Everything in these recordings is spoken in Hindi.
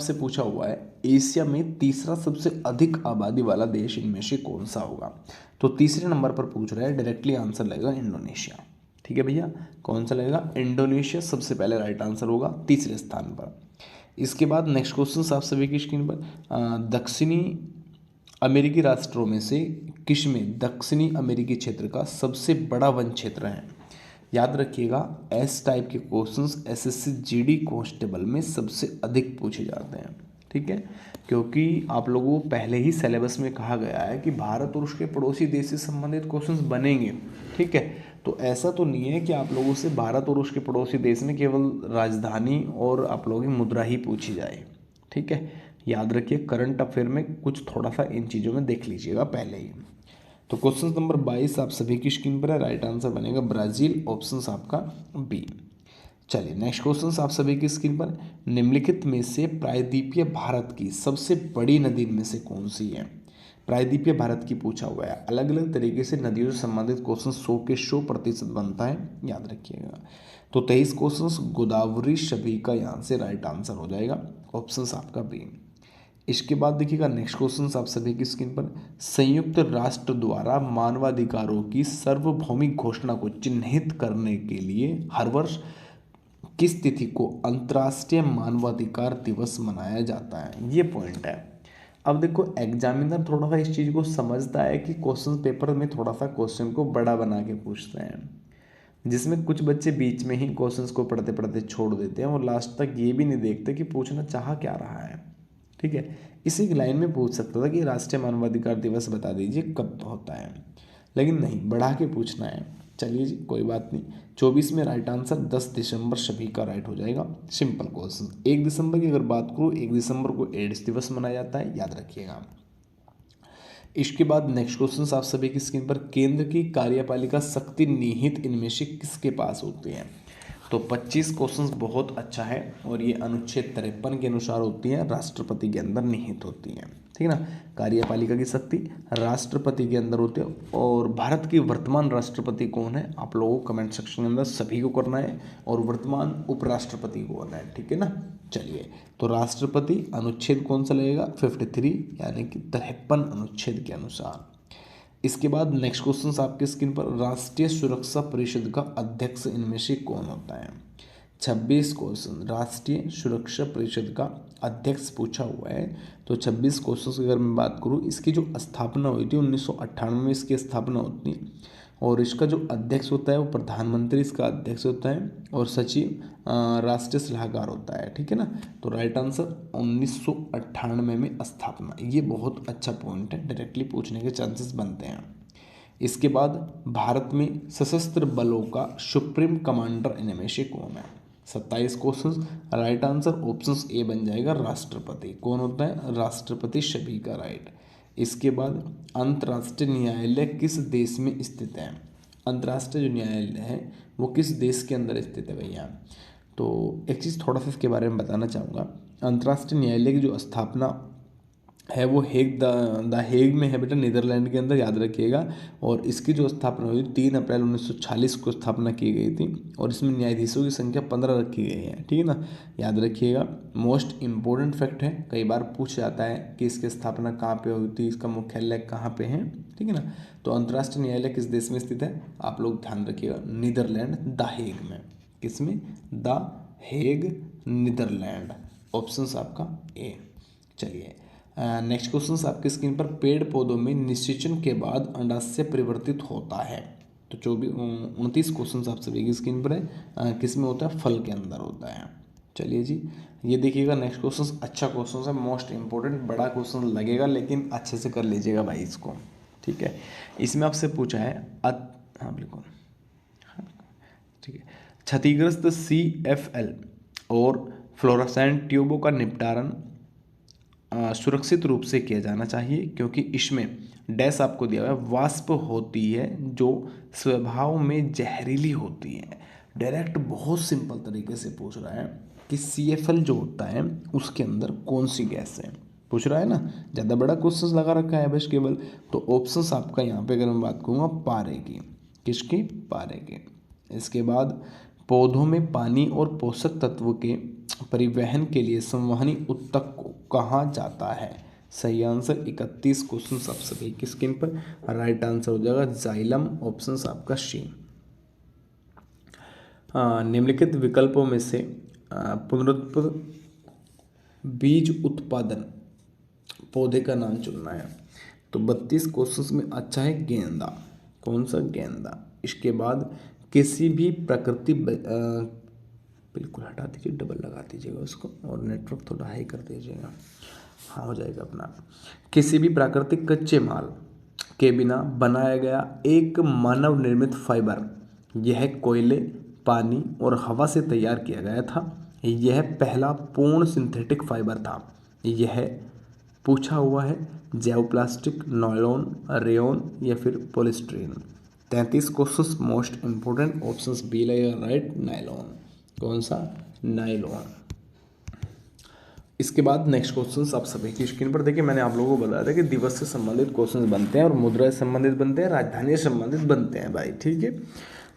से पूछा हुआ है एशिया में तीसरा सबसे अधिक आबादी वाला देश इनमें से कौन सा होगा। तो तीसरे नंबर पर पूछ रहा है, डायरेक्टली आंसर लगेगा इंडोनेशिया। ठीक है भैया, कौन सा लगेगा? इंडोनेशिया सबसे पहले राइट आंसर होगा तीसरे स्थान पर। इसके बाद नेक्स्ट क्वेश्चन आप सभी की स्क्रीन पर, दक्षिणी अमेरिकी राष्ट्रों में से किस में दक्षिणी अमेरिकी क्षेत्र का सबसे बड़ा वन क्षेत्र है? याद रखिएगा, एस टाइप के क्वेश्चंस एसएससी जीडी कांस्टेबल में सबसे अधिक पूछे जाते हैं। ठीक है, क्योंकि आप लोगों को पहले ही सिलेबस में कहा गया है कि भारत और उसके पड़ोसी देश से संबंधित क्वेश्चंस बनेंगे। ठीक है, तो ऐसा तो नहीं है कि आप लोगों से भारत और उसके पड़ोसी देश में केवल राजधानी और आप लोगों की मुद्रा ही पूछी जाए। ठीक है, याद रखिए करंट अफेयर में कुछ थोड़ा सा इन चीज़ों में देख लीजिएगा पहले ही। तो क्वेश्चन नंबर 22 आप सभी की स्क्रीन पर है, राइट आंसर बनेगा ब्राज़ील, ऑप्शन आपका बी। चलिए नेक्स्ट क्वेश्चन आप सभी की स्क्रीन पर, निम्नलिखित में से प्रायद्वीपीय भारत की सबसे बड़ी नदी में से कौन सी है? प्रायद्वीपीय भारत की पूछा हुआ है। अलग अलग तरीके से नदियों से संबंधित क्वेश्चन 100 के 100% बनता है, याद रखिएगा। तो 23 क्वेश्चन गोदावरी सभी का यहाँ से राइट आंसर हो जाएगा, ऑप्शन आपका बी। इसके बाद देखिएगा नेक्स्ट क्वेश्चन आप सभी की स्क्रीन पर, संयुक्त राष्ट्र द्वारा मानवाधिकारों की सार्वभौमिक घोषणा को चिन्हित करने के लिए हर वर्ष किस तिथि को अंतर्राष्ट्रीय मानवाधिकार दिवस मनाया जाता है? ये पॉइंट है। अब देखो एग्जामिनर थोड़ा सा इस चीज़ को समझता है कि क्वेश्चन पेपर में थोड़ा सा क्वेश्चन को बड़ा बना के पूछते हैं, जिसमें कुछ बच्चे बीच में ही क्वेश्चंस को पढ़ते पढ़ते छोड़ देते हैं और लास्ट तक ये भी नहीं देखते कि पूछना चाह क्या रहा है। ठीक है, इसी लाइन में पूछ सकता था कि राष्ट्रीय मानवाधिकार दिवस बता दीजिए कब होता है, लेकिन नहीं, बढ़ा के पूछना है। चलिए जी, कोई बात नहीं। 24 में राइट आंसर 10 दिसंबर सभी का राइट हो जाएगा, सिंपल क्वेश्चन। 1 दिसंबर की अगर बात करूँ, 1 दिसंबर को एड्स दिवस मनाया जाता है, याद रखिएगा। इसके बाद नेक्स्ट क्वेश्चन आप सभी की स्क्रीन पर, केंद्र की कार्यपालिका शक्ति निहित इनमें से किसके पास होती है? तो 25 क्वेश्चंस बहुत अच्छा है और ये अनुच्छेद 53 के अनुसार होती है, राष्ट्रपति के अंदर निहित होती है। ठीक है ना, कार्यपालिका की शक्ति राष्ट्रपति के अंदर होती है। और भारत की वर्तमान राष्ट्रपति कौन है, आप लोगों को कमेंट सेक्शन के अंदर सभी को करना है, और वर्तमान उपराष्ट्रपति कौन है? ठीक है ना। चलिए, तो राष्ट्रपति अनुच्छेद कौन सा लगेगा? 53 यानी कि 53 अनुच्छेद के अनुसार। इसके बाद नेक्स्ट क्वेश्चन आपके स्क्रीन पर, राष्ट्रीय सुरक्षा परिषद का अध्यक्ष इनमें से कौन होता है? 26 क्वेश्चन राष्ट्रीय सुरक्षा परिषद का अध्यक्ष पूछा हुआ है। तो 26 क्वेश्चन की अगर मैं बात करूँ, इसकी जो स्थापना हुई थी 1998 में इसकी स्थापना होती है, और इसका जो अध्यक्ष होता है वो प्रधानमंत्री इसका अध्यक्ष होता है, और सचिव राष्ट्रीय सलाहकार होता है। ठीक है ना, तो राइट आंसर 1998 में स्थापना। ये बहुत अच्छा पॉइंट है, डायरेक्टली पूछने के चांसेस बनते हैं। इसके बाद भारत में सशस्त्र बलों का सुप्रीम कमांडर इनमें से कौन है? 27 question, right answer option A बन जाएगा राष्ट्रपति। कौन होता है? राष्ट्रपति सभी का राइट। इसके बाद अंतर्राष्ट्रीय न्यायालय किस देश में स्थित है? अंतर्राष्ट्रीय जो न्यायालय है वो किस देश के अंदर स्थित है भैया? तो एक चीज़ थोड़ा सा इसके बारे में बताना चाहूँगा। अंतर्राष्ट्रीय न्यायालय की जो स्थापना है वो द हेग में है बेटा, नीदरलैंड के अंदर, याद रखिएगा। और इसकी जो स्थापना हुई 3 अप्रैल 1946 को स्थापना की गई थी, और इसमें न्यायाधीशों की संख्या 15 रखी गई है। ठीक है ना, याद रखिएगा। मोस्ट इम्पोर्टेंट फैक्ट है, कई बार पूछ जाता है कि इसकी स्थापना कहाँ पे हुई थी, इसका मुख्यालय कहाँ पे है। ठीक है ना, तो अंतर्राष्ट्रीय न्यायालय किस देश में स्थित है? आप लोग ध्यान रखिएगा, नीदरलैंड द हेग में। किसमें? The Hague, Netherlands. ऑप्शन आपका ए। चलिए नेक्स्ट क्वेश्चन आपकी स्क्रीन पर, पेड़ पौधों में निषेचन के बाद अंडाशय परिवर्तित होता है। तो 29 क्वेश्चन आप सभी की स्क्रीन पर है, किस में होता है? फल के अंदर होता है। चलिए जी, ये देखिएगा नेक्स्ट क्वेश्चन अच्छा क्वेश्चन है, मोस्ट इंपॉर्टेंट, बड़ा क्वेश्चन लगेगा लेकिन अच्छे से कर लीजिएगा भाई इसको। ठीक है, इसमें आपसे पूछा है हाँ बिल्कुल, ठीक है, क्षतिग्रस्त CFL और फ्लोरोसेंट ट्यूबों का निपटारण सुरक्षित रूप से किया जाना चाहिए, क्योंकि इसमें डैश आपको दिया हुआ है, वाष्प होती है जो स्वभाव में जहरीली होती है। डायरेक्ट बहुत सिंपल तरीके से पूछ रहा है कि CFL जो होता है उसके अंदर कौन सी गैस है, पूछ रहा है ना। ज़्यादा बड़ा क्वेश्चन लगा रखा है बस केवल। तो ऑप्शंस आपका यहाँ पे अगर मैं बात करूँगा, पारे की, किसकी? पारे के। इसके बाद पौधों में पानी और पोषक तत्व के परिवहन के लिए संवहनी ऊतक को कहा जाता है? सही आंसर 31 क्वेश्चन आप सभी की स्क्रीन पर। राइट आंसर हो जाएगा जाइलम, ऑप्शन आपका सी। निम्नलिखित विकल्पों में से पुनरुत्पादक बीज उत्पादन पौधे का नाम चुनना है। तो 32 क्वेश्चंस में अच्छा है गेंदा। कौन सा? गेंदा। इसके बाद किसी भी प्रकृति बिल्कुल हटा दीजिए, डबल लगा दीजिएगा उसको और नेटवर्क थोड़ा हाई कर दीजिएगा। हाँ, हो जाएगा अपना। किसी भी प्राकृतिक कच्चे माल के बिना बनाया गया एक मानव निर्मित फाइबर, यह कोयले, पानी और हवा से तैयार किया गया था। यह पहला पूर्ण सिंथेटिक फाइबर था। यह पूछा हुआ है जैव प्लास्टिक, नायलॉन, रेयॉन या फिर polystyrene. 33 question most important, option B लगेगा राइट, नायलॉन। कौन सा? नायलॉन। इसके बाद नेक्स्ट क्वेश्चन आप सभी की स्क्रीन पर देखिए। मैंने आप लोगों को बताया था कि दिवस से संबंधित क्वेश्चन बनते हैं और मुद्रा से संबंधित बनते हैं, राजधानी से संबंधित बनते हैं भाई, ठीक है।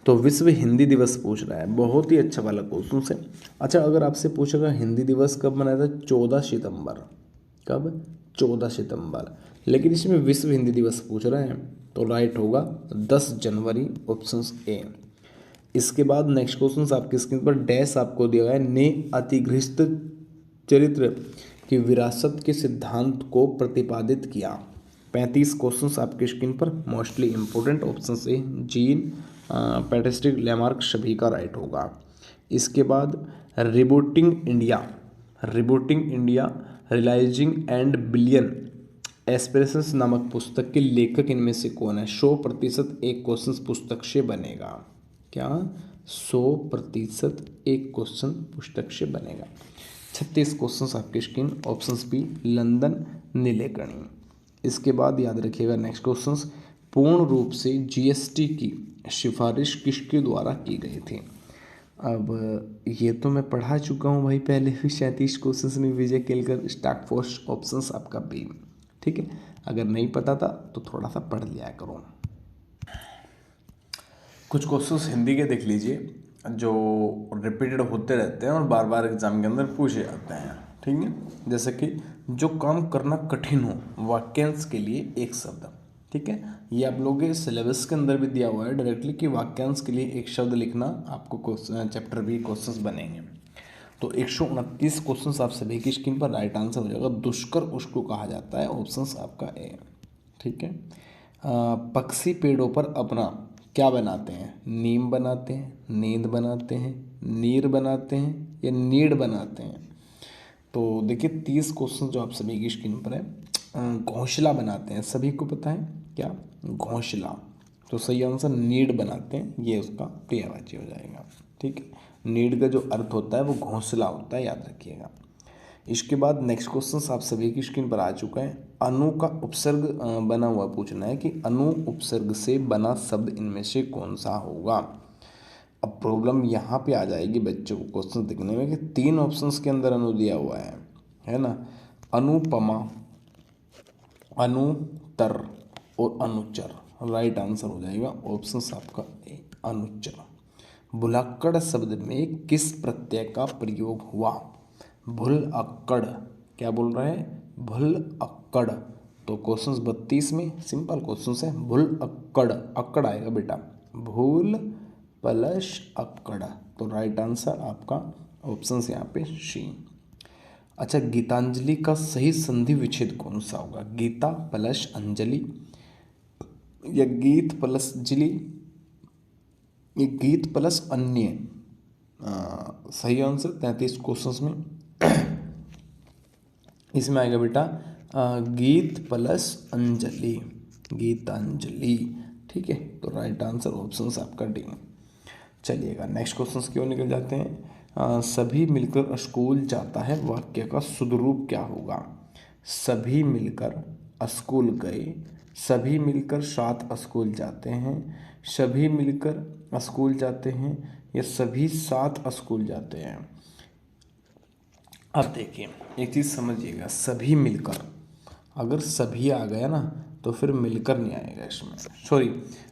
तो विश्व हिंदी दिवस पूछ रहा है, बहुत ही अच्छा वाला क्वेश्चन है। अच्छा, अगर आपसे पूछेगा हिंदी दिवस कब मनाया था? 14 सितंबर। कब? 14 सितंबर। लेकिन इसमें विश्व हिंदी दिवस पूछ रहे हैं तो राइट होगा 10 जनवरी, ऑप्शन ए। इसके बाद नेक्स्ट क्वेश्चन आपकी स्क्रीन पर डैश आपको दिया गया है, ने अतिगृहित चरित्र की विरासत के सिद्धांत को प्रतिपादित किया। 35 क्वेश्चन आपकी स्क्रीन पर mostly important, option A Jean Baptiste Lamarck सभी का राइट होगा। इसके बाद rebooting India realising and billion aspirations नामक पुस्तक के लेखक इनमें से कौन है? 100% एक क्वेश्चन पुस्तक से बनेगा। क्या? 100% एक क्वेश्चन पुस्तक से बनेगा। 36 क्वेश्चन आपकी स्क्रीन, ऑप्शन बी लंदन नीलेकणी। इसके बाद याद रखिएगा नेक्स्ट क्वेश्चन, पूर्ण रूप से जीएसटी की सिफारिश किसके द्वारा की गई थी? अब ये तो मैं पढ़ा चुका हूँ भाई पहले भी 37 क्वेश्चन में, विजय केलकर, स्टॉक फोर्स, ऑप्शन आपका बी, ठीक है। अगर नहीं पता था तो थोड़ा सा पढ़ लिया करो। कुछ क्वेश्चंस हिंदी के देख लीजिए जो रिपीटेड होते रहते हैं और बार बार एग्जाम के अंदर पूछे जाते हैं, ठीक है। जैसे कि जो काम करना कठिन हो, वाक्यांश के लिए एक शब्द, ठीक है। ये आप लोगों के सिलेबस के अंदर भी दिया हुआ है डायरेक्टली कि वाक्यांश के लिए एक शब्द लिखना आपको क्वेश्चन चैप्टर भी क्वेश्चंस बनेंगे। तो 129 क्वेश्चंस आप सभी की स्क्रीन पर, राइट आंसर हो जाएगा दुष्कर उसको कहा जाता है, ऑप्शंस आपका ए, ठीक है। पक्षी पेड़ों पर अपना क्या बनाते हैं? नीम बनाते हैं, नींद बनाते हैं, नीर बनाते हैं या नीड बनाते हैं? तो देखिए 30 क्वेश्चन जो आप सभी की स्क्रीन पर है, घोंसला बनाते हैं, सभी को पता है क्या? घोंसला। तो सही आंसर नीड बनाते हैं, ये उसका पर्यायवाची हो जाएगा, ठीक है। नीड का जो अर्थ होता है वो घोंसला होता है, याद रखिएगा। इसके बाद नेक्स्ट क्वेश्चन आप सभी की स्क्रीन पर आ चुका है, अनु का उपसर्ग बना हुआ पूछना है कि अनु उपसर्ग से बना शब्द इनमें से कौन सा होगा। अब प्रॉब्लम यहाँ पे आ जाएगी बच्चों को क्वेश्चन दिखने में कि 3 ऑप्शंस के अंदर अनु दिया हुआ है ना। अनुपमा, अनुतर और अनुचर। राइट आंसर हो जाएगा ऑप्शन आपका ए, अनुचर। भुलक्कड़ शब्द में किस प्रत्यय का प्रयोग हुआ? भुल अक्कड़। क्या बोल रहा है? भुल अक्कड़। तो क्वेश्चन 32 में सिंपल क्वेश्चन है, भुल अक्कड़, अक्कड़ आएगा बेटा, भूल प्लस अक्कड़। तो राइट आंसर आपका ऑप्शन यहाँ पे सी। अच्छा, गीतांजलि का सही संधि विच्छेद कौन सा होगा? गीता प्लस अंजलि या गीत प्लस जली, ये गीत प्लस अन्य? सही आंसर 33 क्वेश्चंस में इसमें आएगा बेटा गीत प्लस अंजलि, गीतांजलि, ठीक है। तो राइट आंसर ऑप्शन आपका डी। चलिएगा नेक्स्ट क्वेश्चन की ओर निकल जाते हैं। सभी मिलकर स्कूल जाता है वाक्य का शुद्ध रूप क्या होगा? सभी मिलकर स्कूल गए, सभी मिलकर साथ स्कूल जाते हैं, सभी मिलकर स्कूल जाते हैं या सभी साथ स्कूल जाते हैं? अब देखिए एक चीज़ समझिएगा, सभी मिलकर, अगर सभी आ गया ना तो फिर मिलकर नहीं आएगा इसमें, सॉरी,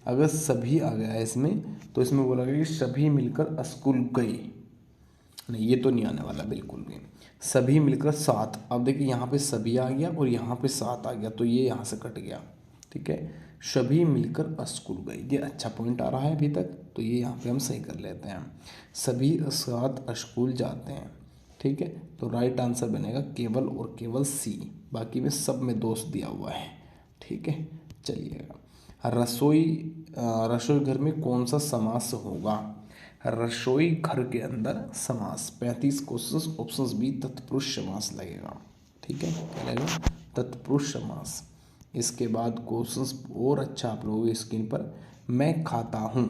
अगर सभी आ गया है इसमें तो इसमें बोला गया कि सभी मिलकर स्कूल गए, नहीं, ये तो नहीं आने वाला बिल्कुल भी। सभी मिलकर 7, अब देखिए यहाँ पे सभी आ गया और यहाँ पे 7 आ गया, तो ये यहाँ से कट गया। ठीक है, सभी मिलकर स्कूल गए, ये अच्छा पॉइंट आ रहा है अभी तक, तो ये यहाँ पे हम सही कर लेते हैं। सभी 7 स्कूल जाते हैं। ठीक है, तो राइट आंसर बनेगा केवल और केवल सी, बाकी में सब में दोष दिया हुआ है। ठीक है, चलिएगा। रसोई घर में कौन सा समास होगा? रसोई घर के अंदर समास 35 क्वेश्चन, ऑप्शन बी तत्पुरुष समास लगेगा। ठीक है, क्या लगेगा? तत्पुरुष समास। इसके बाद क्वेश्चंस और अच्छा आप लोगों की स्क्रीन पर, मैं खाता हूँ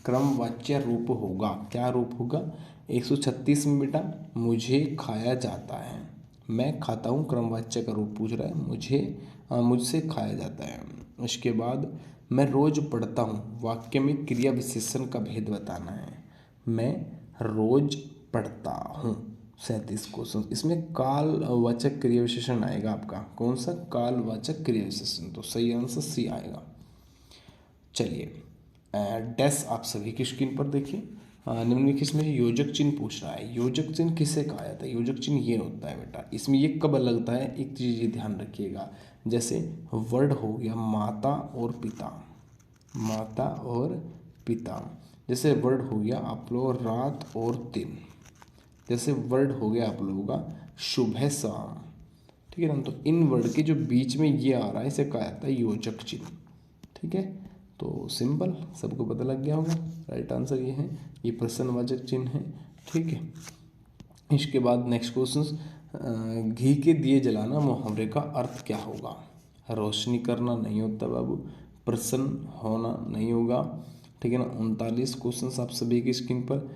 क्रमवाच्य रूप होगा, क्या रूप होगा? 136 में बेटा मुझे खाया जाता है, मैं खाता हूँ क्रमवाच्य का रूप पूछ रहा है, मुझसे खाया जाता है। इसके बाद मैं रोज पढ़ता हूँ, वाक्य में क्रिया विशेषण का भेद बताना है। मैं रोज पढ़ता हूँ 37 क्वेश्चन, इसमें कालवाचक क्रिया विशेषण आएगा आपका, कौन सा? कालवाचक क्रिया विशेषण, तो सही आंसर सी आएगा। चलिए, डैश आप सभी की स्क्रीन पर देखिए, निम्नलिखित में योजक चिन्ह पूछ रहा है। योजक चिन्ह किसे कहा जाता है? योजक चिन्ह ये होता है बेटा, इसमें ये कब लगता है, एक चीज़ ये ध्यान रखिएगा, जैसे वर्ड हो गया माता और पिता, माता और पिता, जैसे वर्ड हो गया आप लोग रात और दिन, जैसे वर्ड हो गया आप लोगों का सुबह शाम। ठीक है ना, तो इन वर्ड के जो बीच में ये आ रहा है इसे कहा जाता है योजक चिन्ह। ठीक है, तो सिंपल, सबको पता लग गया होगा, राइट आंसर ये है, ये प्रश्नवाचक चिन्ह है। ठीक है, इसके बाद नेक्स्ट क्वेश्चन, घी के दिए जलाना मुहावरे का अर्थ क्या होगा? रोशनी करना नहीं होता बाबू, प्रसन्न होना नहीं होगा। ठीक है ना, 39 क्वेश्चन आप सभी की स्क्रीन पर,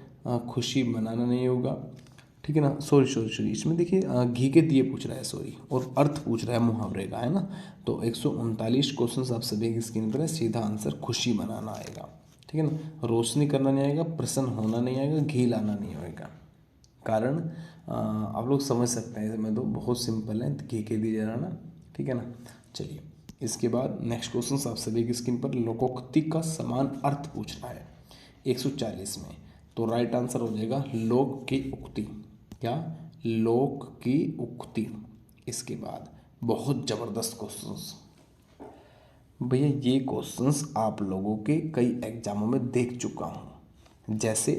खुशी मनाना नहीं होगा। ठीक है ना, सॉरी इसमें देखिए घी के दिए पूछ रहा है, सॉरी, और अर्थ पूछ रहा है मुहावरे का, है ना। तो 139 क्वेश्चन आप सभी की स्क्रीन पर है, सीधा आंसर खुशी मनाना आएगा। ठीक है ना, रोशनी करना नहीं आएगा, प्रसन्न होना नहीं आएगा, घी लाना नहीं होगा। कारण आप लोग समझ सकते हैं, इसमें तो बहुत सिंपल है, घी के दिए जलाना। ठीक है ना, चलिए इसके बाद नेक्स्ट क्वेश्चन आप सभी की स्क्रीन पर, लोकोक्ति का समान अर्थ पूछ रहा है 140 में, तो राइट आंसर हो जाएगा लोक की उक्ति, क्या? लोक की उक्ति। इसके बाद बहुत ज़बरदस्त क्वेश्चंस भैया, ये क्वेश्चंस आप लोगों के कई एग्जामों में देख चुका हूँ, जैसे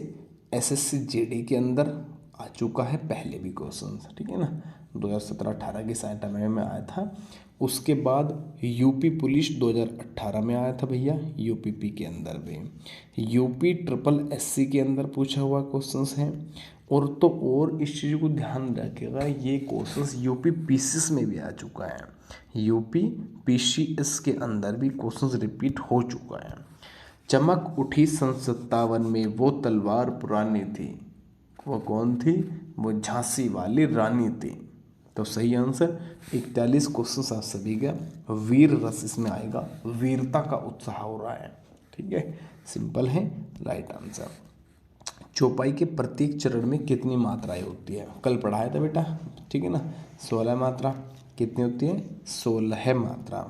एसएससी जीडी के अंदर आ चुका है पहले भी क्वेश्चंस। ठीक है ना, 2017-18 की साइट में आया था। उसके बाद यूपी पुलिस 2018 में आया था भैया, यूपीपी के अंदर भी, यूपी ट्रिपल एससी के अंदर पूछा हुआ क्वेश्चंस हैं। और तो और इस चीज़ को ध्यान रखिएगा, ये क्वेश्चंस यूपी पीसीएस में भी आ चुका है, यूपी पीसीएस के अंदर भी क्वेश्चंस रिपीट हो चुका है। चमक उठी सन 57 में वो तलवार पुरानी थी, वो कौन थी? वो झांसी वाली रानी थी। तो सही आंसर 41 क्वेश्चन आप सभी का वीर रस इसमें आएगा, वीरता का उत्साह हो रहा है। ठीक है, सिंपल है, राइट आंसर। चौपाई के प्रत्येक चरण में कितनी मात्राएं होती है? कल पढ़ाया था बेटा, ठीक है ना, 16 मात्रा। कितनी होती है? 16 मात्रा।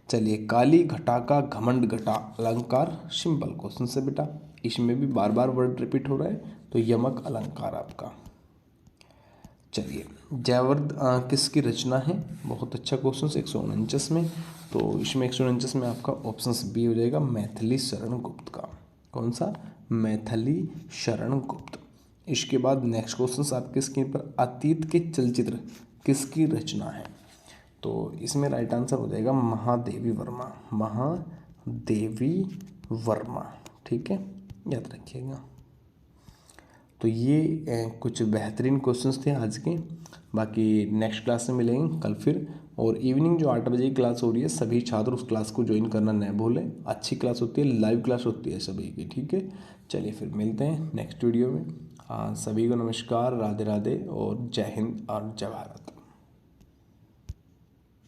चलिए, काली घटा का घमंड घटा अलंकार, सिंपल क्वेश्चन से बेटा, इसमें भी बार बार वर्ड रिपीट हो रहा है, तो यमक अलंकार आपका। चलिए, जयवर्ध किसकी रचना है? बहुत अच्छा क्वेश्चन 149 में, तो इसमें 149 में आपका ऑप्शन बी हो जाएगा, मैथिली शरण गुप्त का। कौन सा? मैथिली शरण गुप्त। इसके बाद नेक्स्ट क्वेश्चन आपके स्क्रीन पर, अतीत के चलचित्र किसकी रचना है? तो इसमें राइट आंसर हो जाएगा महादेवी वर्मा, महादेवी वर्मा। ठीक है, याद रखिएगा। तो ये कुछ बेहतरीन क्वेश्चंस थे आज के, बाकी नेक्स्ट क्लास में मिलेंगे कल फिर। और इवनिंग जो 8 बजे की क्लास हो रही है, सभी छात्र उस क्लास को ज्वाइन करना न भूलें, अच्छी क्लास होती है, लाइव क्लास होती है सभी की। ठीक है, चलिए फिर मिलते हैं नेक्स्ट वीडियो में। सभी को नमस्कार, राधे राधे और जय हिंद और जय भारत।